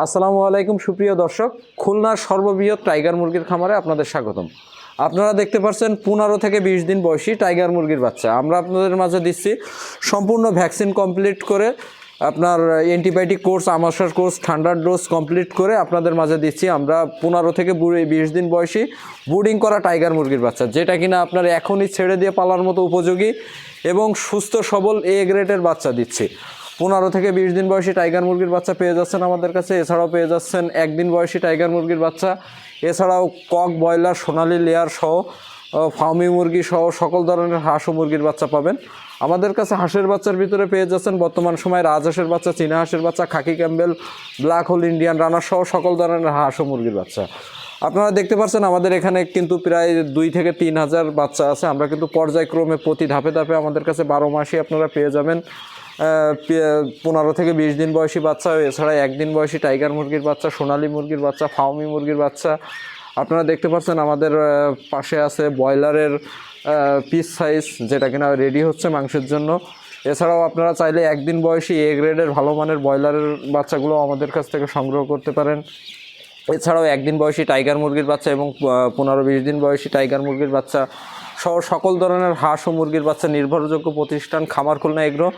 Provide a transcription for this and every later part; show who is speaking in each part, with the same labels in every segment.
Speaker 1: আসসালামু আলাইকুম সুপ্রিয় দর্শক, খুলনার সর্ববৃহৎ টাইগার মুরগির খামারে আপনাদের স্বাগতম। আপনারা দেখতে পাচ্ছেন 15 থেকে 20 দিন বয়সী টাইগার মুরগির বাচ্চা আমরা আপনাদের মাঝে দিচ্ছি। সম্পূর্ণ ভ্যাকসিন কমপ্লিট করে, আপনার অ্যান্টিবায়োটিক কোর্স, আমাশার কোর্স, ঠান্ডার ডোজ কমপ্লিট করে আপনাদের মাঝে দিচ্ছি আমরা 15 থেকে 20 দিন বয়সী ব্রুডিং করা টাইগার মুরগির বাচ্চা, যেটা কিনা আপনার এখনই ছেড়ে দিয়ে পালার মতো উপযোগী এবং সুস্থ সবল এ গ্রেডের বাচ্চা দিচ্ছি। 15 থেকে 20 দিন বয়সী টাইগার মুরগির বাচ্চা পেয়ে যাচ্ছেন আমাদের কাছে। এছাড়াও পেয়ে যাচ্ছেন 1 দিন বয়সী টাইগার মুরগির বাচ্চা। এছাড়াও কক, ব্রয়লার, সোনালী লেয়ার সহ, ফার্মি মুরগি সহ সকল ধরনের হাঁস ও মুরগির বাচ্চা পাবেন আমাদের কাছে। হাঁসের বাচ্চার ভিতরে পেয়ে যাচ্ছেন বর্তমান সময় রাজহাঁসের বাচ্চা, চীনা হাঁসের বাচ্চা, খাকি Campbell, black hole Indian runner সহ সকল ধরনের হাঁস ও মুরগির বাচ্চা আপনারা দেখতে পাচ্ছেন। আমাদের এখানে কিন্তু প্রায় 2 থেকে 3 হাজার বাচ্চা আছে। আমরা কিন্তু পর্যায়ক্রমে প্রতি ধাপে ধাপে আমাদের কাছে 12 মাসই আপনারা পেয়ে যাবেন 15 থেকে 20 দিন বয়সী বাচ্চা। এছাড়া 1 দিন বয়সী টাইগার মুরগির বাচ্চা, সোনালী মুরগির বাচ্চা, ফার্মি মুরগির বাচ্চা আপনারা দেখতে পাচ্ছেন। আমাদের পাশে আছে ব্রয়লারের পিস সাইজ, যেটা কিনা রেডি হচ্ছে মাংসের জন্য। এছাড়াও আপনারা চাইলে 1 দিন বয়সী এ গ্রেডের ভালো মানের ব্রয়লারের বাচ্চাগুলো আমাদের কাছ থেকে সংগ্রহ করতে পারেন। এছাড়াও 1 দিন বয়সী টাইগার মুরগির বাচ্চা এবং 15-20 দিন বয়সী টাইগার মুরগির বাচ্চা সহ সকল ধরনের হাঁস ও মুরগির বাচ্চা নির্ভরযোগ্য প্রতিষ্ঠান খামার খুলনা এগ্রো।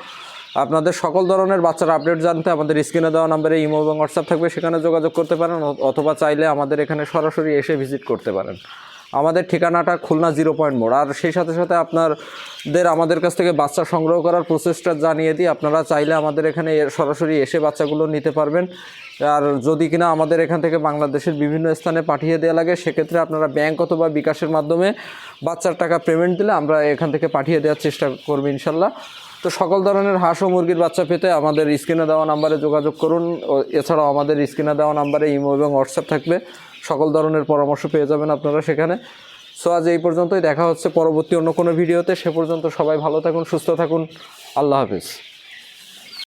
Speaker 1: আপনাদের সকল ধরনের বাচ্চার আপডেট জানতে আমাদের স্ক্রিনে দেওয়া নম্বরে ইমো এবং হোয়াটসঅ্যাপ থাকবে, সেখানে যোগাযোগ করতে পারেন, অথবা চাইলে আমাদের এখানে সরাসরি এসে ভিজিট করতে পারেন। আমাদের ঠিকানাটা খুলনা 0 পয়েন্ট মোড়। আর সেই সাথে সাথে আপনাদের আমাদের কাছ থেকে বাচ্চা সংগ্রহ করার প্রসেসটা জানিয়ে দিই। আপনারা চাইলে আমাদের এখানে সরাসরি এসে বাচ্চাগুলো নিতে পারবেন। আর যদি কিনা আমাদের এখান থেকে বাংলাদেশের বিভিন্ন স্থানে পাঠিয়ে দেওয়া লাগে, সেক্ষেত্রে আপনারা ব্যাংক অথবা বিকাশের মাধ্যমে বাচ্চার টাকা পেমেন্ট দিলে আমরা এখান থেকে পাঠিয়ে দেওয়ার চেষ্টা করব ইনশাল্লাহ। তো সকল ধরনের হাঁস ও মুরগির বাচ্চা পেতে আমাদের স্ক্রিনে দেওয়া নাম্বারে যোগাযোগ করুন। এছাড়াও আমাদের স্ক্রিনে দেওয়া নাম্বারে ইমো এবং হোয়াটসঅ্যাপ থাকবে, সকল ধরনের পরামর্শ পেয়ে যাবেন আপনারা সেখানে। সো আজ এই পর্যন্তই, দেখা হচ্ছে পরবর্তী অন্য কোনো ভিডিওতে। সে পর্যন্ত সবাই ভালো থাকুন, সুস্থ থাকুন। আল্লাহ হাফিজ।